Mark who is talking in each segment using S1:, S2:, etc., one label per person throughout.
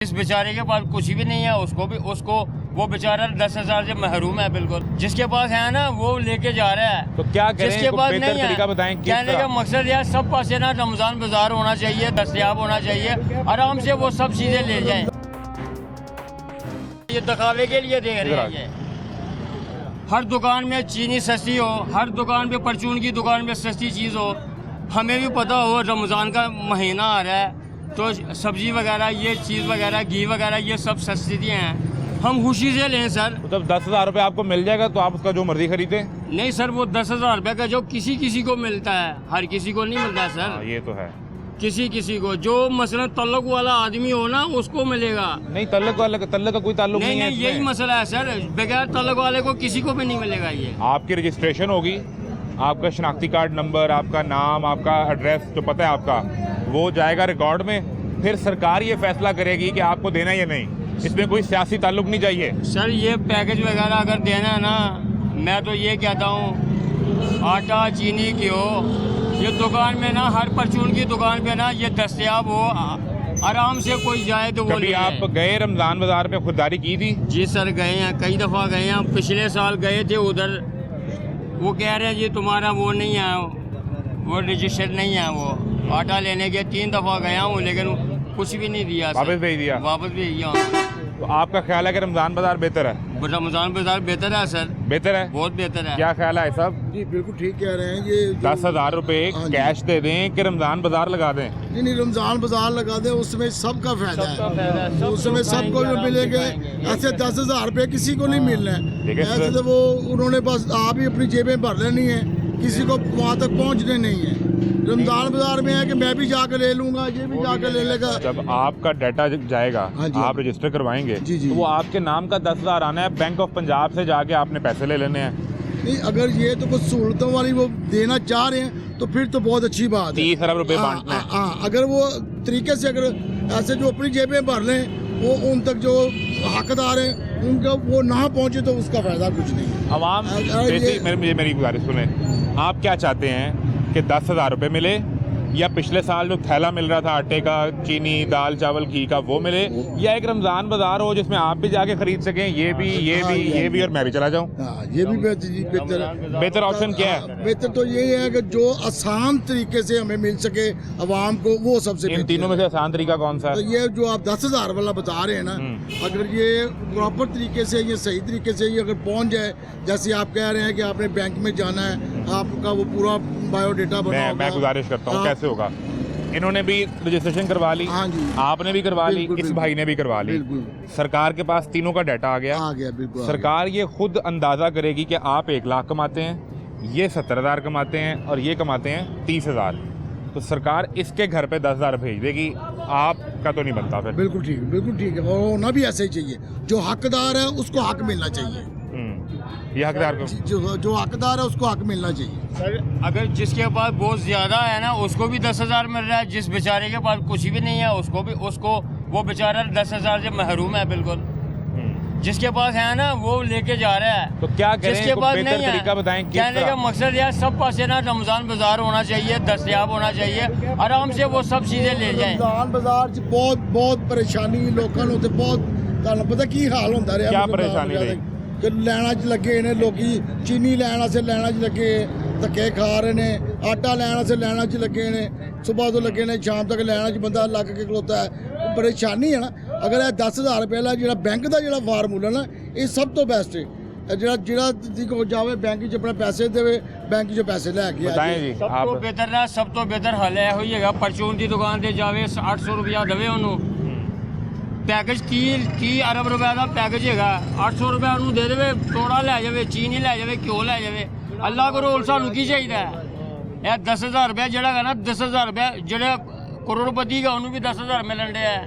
S1: इस बेचारे के पास कुछ भी नहीं है, उसको वो बेचारा 10,000 से महरूम है बिल्कुल। जिसके पास है ना वो लेके जा रहा है।
S2: तो क्या करें?
S1: जिसके पास नहीं
S2: तरीका
S1: है,
S2: बताएं।
S1: कहने का मकसद यार सब पास ना रमजान बाजार होना चाहिए, दस्तयाब होना चाहिए, आराम से वो सब चीजें ले जाएं। ये दिखावे के लिए दे रहे हैं। ये हर दुकान में चीनी सस्ती हो, हर दुकान पे परचून की दुकान में सस्ती चीज़ हो। हमें भी पता हो रमज़ान का महीना आ रहा है तो सब्जी वगैरह, ये चीज़ वगैरह, घी वगैरह, ये सब सस्ती हैं। हम खुशी से लें सर।
S2: मतलब 10,000 रुपये आपको मिल जाएगा तो आप उसका जो मर्जी खरीदें?
S1: नहीं सर, वो 10,000 रुपये का जो किसी को मिलता है, हर किसी को नहीं मिलता है सर।
S2: ये तो है,
S1: किसी को जो मसलन तल्लुक वाला आदमी हो ना उसको मिलेगा।
S2: नहीं तल्लुक का कोई ताल्लुक नहीं है।
S1: यही मसला है सर, बगैर तल्लुक वाले को किसी को भी नहीं मिलेगा। ये
S2: आपकी रजिस्ट्रेशन होगी, आपका शनाख्ती कार्ड नंबर, आपका नाम, आपका एड्रेस जो पता है आपका, वो जाएगा रिकॉर्ड में। फिर सरकार ये फैसला करेगी कि आपको देना या नहीं। इसमें कोई सियासी ताल्लुक नहीं चाहिए
S1: सर। ये पैकेज वगैरह अगर देना है ना, मैं तो ये कहता हूँ आटा, चीनी, घी, ये दुकान में ना, हर परचून की दुकान पे ना ये दस्तयाब हो, आराम से कोई जाए तो वो
S2: कभी आप गए रमजान बाजार पे खुददारी की थी?
S1: जी सर, गए हैं, कई दफ़ा गए हैं। पिछले साल गए थे उधर, वो कह रहे हैं जी तुम्हारा वो नहीं है, वो रजिस्टर नहीं है। वो आटा लेने के 3 दफ़ा गया हूँ लेकिन कुछ भी नहीं दिया।
S2: वापस भेज दिया?
S1: वापस भेज दिया।
S2: तो आपका ख्याल है कि रमजान बाजार बेहतर है?
S1: रमजान बाजार बेहतर है सर।
S2: बेहतर है,
S1: बहुत बेहतर है।
S2: क्या ख्याल है साहब?
S3: जी बिल्कुल ठीक कह रहे हैं। ये
S2: 10,000 रुपये कैश दे दें कि रमजान बाजार लगा दें?
S3: नहीं, रमजान बाजार लगा दें, उसमें सबका फायदा है, उसमें सबको जो मिलेंगे। ऐसे 10,000 रुपये किसी को नहीं मिलना है। ऐसे तो वो उन्होंने बस आप ही अपनी जेबें भर लेनी है, किसी को वहाँ तक पहुँचने नहीं है। रमजान बाजार में है कि मैं भी जाकर ले लूंगा, ये भी जाकर ले लेगा।
S2: जब आपका डाटा जाएगा, आप रजिस्टर करवाएंगे, तो वो आपके नाम का 10,000 आना है, बैंक ऑफ पंजाब से जाके आपने पैसे ले लेने हैं।
S3: नहीं, अगर ये तो कुछ सहूलतों वाली वो देना चाह रहे हैं तो फिर तो बहुत अच्छी बात है।
S2: 30 अरब रुपए बांटना है।
S3: हाँ, अगर वो तरीके से अगर ऐसे जो अपनी जेबें भर लें, वो उन तक जो हकदार हैं उनका वो ना पहुंचे तो उसका फायदा कुछ नहीं।
S2: अवाम मेरी गुजारिश सुने, आप क्या चाहते हैं कि 10,000 रुपये मिले, या पिछले साल जो थैला मिल रहा था आटे का, चीनी, दाल, चावल, घी का, वो मिले, या एक रमजान बाजार हो जिसमें आप भी जाके खरीद सकें, ये भी और मैं भी चला जाऊं?
S3: ये भी
S2: बेहतर ऑप्शन क्या है?
S3: बेहतर तो ये है कि जो आसान तरीके से हमें मिल सके आवाम को, वो सबसे
S2: इन तीनों में से आसान तरीका कौन सा है?
S3: तो ये जो आप 10,000 वाला बता रहे हैं ना, अगर ये प्रॉपर तरीके से, ये सही तरीके से ये अगर पहुंच जाए, जैसे आप कह रहे हैं कि आपने बैंक में जाना है, आपका वो पूरा बायोडेटा बना होगा।
S2: मैं गुजारिश करता हूँ, कैसे होगा? इन्होंने भी रजिस्ट्रेशन करवा ली, आपने भी करवा ली, इस भाई ने भी करवा ली, सरकार के पास तीनों का डाटा आ गया।
S3: बिल्कुल
S2: सरकार ये खुद अंदाजा करेगी कि आप 1 लाख कमाते हैं, ये 70,000 कमाते हैं और ये कमाते हैं 30,000, तो सरकार इसके घर पे 10,000 भेज देगी, आपका तो नहीं बनता फिर।
S3: बिल्कुल ठीक है, और होना भी ऐसा ही चाहिए। जो हकदार है उसको हक मिलना चाहिए।
S2: ये हकदार को,
S3: जो हकदार है उसको हक मिलना चाहिए
S1: सर। अगर जिसके पास बहुत ज्यादा है ना, उसको भी 10,000 मिल रहा है। जिस बेचारे के पास कुछ भी नहीं है उसको वो बेचारा 10,000 से महरूम है बिल्कुल। जिसके पास है ना वो लेके जा रहा है।
S2: तो क्या करें?
S1: जिसके पास नहीं है,
S2: तरीका बताएं।
S1: कहने का मकसद यार सब पास ना रमजान बाजार होना चाहिए, दस्तयाब होना चाहिए, आराम से वो सब चीजें ले जाएं।
S3: रमजान बाजार च बहुत परेशानी लोगों ਨੂੰ ਤੇ बहुत पता की हाल होता रहा।
S2: क्या परेशानी रही?
S3: कि लैना च लगे ने लोग, चीनी लैन से लैना च लगे, धक्के खा रहे ने, आटा लैन से लैना च लगे ने, सुबह तो लगे ने, शाम तक लैना च बंदा लग के खलोता है। परेशानी है ना। अगर यह 10,000 रुपये वाला जो बैंक का जो फार्मूला ना, ये सब तो बेस्ट है। जो जावे बैंक च अपने पैसे देवे, बैंक च पैसे लैके
S1: सब तो बेहतर हल है होइएगा, परचून की दुकान से जावे, 800 रुपया देवे उन्होंने, पैकेज 30 अरब रुपए का पैकेज है, 800 रुपया उन्होंने दे देवे, तोड़ा लै जाए, चीनी लै जाए, घ्यो लै जाए। अल्लाह करो सानू की चाहिए? यह 10,000 रुपया जरा है ना, 10,000 रुपया जो करोड़पति का उन्होंने भी 10,000 मिलन दिया है,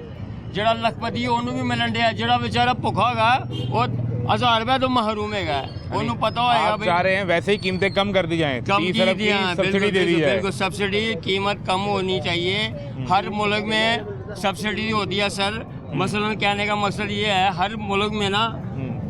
S1: जो लखपति है उन्होंने भी मिलन दिया है, जो बेचारा भुखा गा वो 1,000 रुपया तो महरूम है, उन्होंने पता होगा।
S2: चाह रहे हैं वैसे ही कीमतें कम कर दी जाएं, 30 अरब की सब्सिडी दे दी जाए।
S1: बिल्कुल, सब्सिडी कीमत कम होनी चाहिए। हर मुल्क में सब्सिडी होती है सर। मसलन कहने का मकसद ये है, हर मुल्क में ना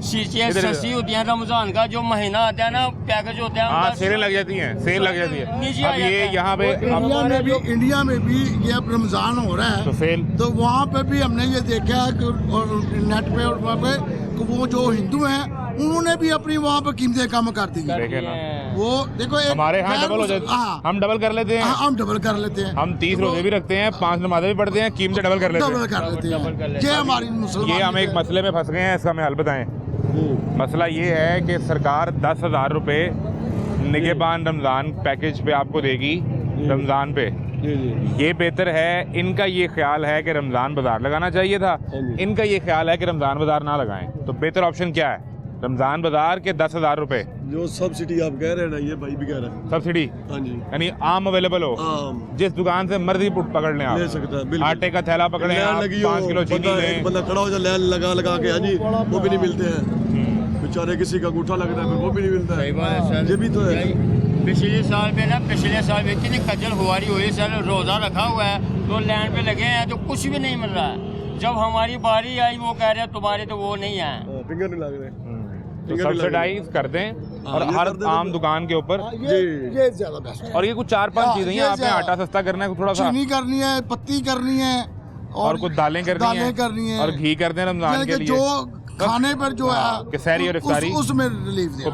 S1: चीजें
S2: इधर-
S1: सस्ती होती हैं। रमजान का जो महीना आता है ना, पैकेज होते हैं
S2: हाँ
S1: उनका
S2: सेलें लग जाती हैं, सेल लग जाती है।
S1: नीचे आ
S2: अब ये
S1: जाता है।
S2: यहाँ पे
S3: इंडिया में भी ये अब रमजान हो रहा है
S2: तो सेल
S3: तो वहाँ पे भी हमने ये देखा है कि और नेट पे और वहाँ पे कि वो जो हिंदू हैं उन्होंने भी अपनी वहाँ पे कीमतें कम कर दी हैं।
S2: देखे ना,
S3: वो देखो एक
S2: हमारे यहाँ
S3: गैर
S2: डबल हो जाती
S3: हाँ,
S2: हम डबल कर लेते हैं।
S3: हाँ, हम डबल कर लेते हैं,
S2: हम 30 रोजे भी रखते हैं, 5 नमाजें भी पढ़ते हैं, कीमतें डबल कर लेते
S3: डबल
S2: हैं।
S3: कर लेते
S1: डबल कर
S3: हैं।
S1: लेते
S3: ये
S1: हैं।
S3: हमारी मुसलमान
S2: ये हम एक मसले में फंस गए हैं, इसका हमें हल बताएं। मसला ये है कि सरकार 10,000 रुपये निगहबान रमज़ान पैकेज पे आपको देगी रमज़ान पे। ये बेहतर है, इनका ये ख्याल है कि रमज़ान बाज़ार लगाना चाहिए था, इनका ये ख्याल है कि रमज़ान बाज़ार ना लगाएं। तो बेहतर ऑप्शन क्या है, रमज़ान बाज़ार के 10,000 रुपये
S4: जो सब्सिडी आप कह रहे हैं ना, ये भाई भी कह रहा है।
S2: सब्सिडी,
S4: हाँ जी,
S2: यानी आम अवेलेबल हो,
S4: आम
S2: जिस दुकान से मर्जी पकड़ लें
S4: ले
S2: आप,
S4: सकता है बिल्कुल।
S2: आटे का थैला पकड़ें
S4: लाइन
S2: आप,
S4: लगी
S2: 5
S4: हो,
S2: किलो चीनी
S4: बंदा एक
S2: लें।
S4: बंदा खड़ा हो जाए लाइन लगा के, हाँ जी, वो भी नहीं मिलते हैं बेचारे, किसी का अंगूठा लगता है फिर वो भी नहीं मिलता
S1: सही
S4: है।
S1: बात है सर।
S4: ये भी तो है।
S1: पिछले साल में ना, पिछले साल में इतनी खज्जल खुआरी हुई सर, रोज़ा रखा हुआ है तो लाइन पे लगे हैं तो कुछ भी नहीं मिल रहा है। जब हमारी बारी आई वो कह रहे हैं तुम्हारे तो वो नहीं है।
S4: फिंगर नहीं लग रहे।
S2: तो सब्सिडाइज कर दें और
S4: ये
S2: हर
S4: कर दें
S2: आम
S4: तो-
S2: दुकान के ऊपर।
S3: ये ज्यादा बेस्ट है।
S2: और ये कुछ 4-5
S3: हाँ,
S2: चीजें हैं,
S3: ये
S2: आपने
S3: ज्यादा-
S2: आटा सस्ता करना है थोड़ा सा,
S3: चीनी करनी है, पत्ती करनी है
S2: और कुछ दालें करनी है और घी कर दें रमजान
S3: यानी
S2: के
S3: कि
S2: लिए,
S3: जो खाने पर जो है
S2: कि सहरी और इफ्तारी।
S3: उसमें रिलीफ दे।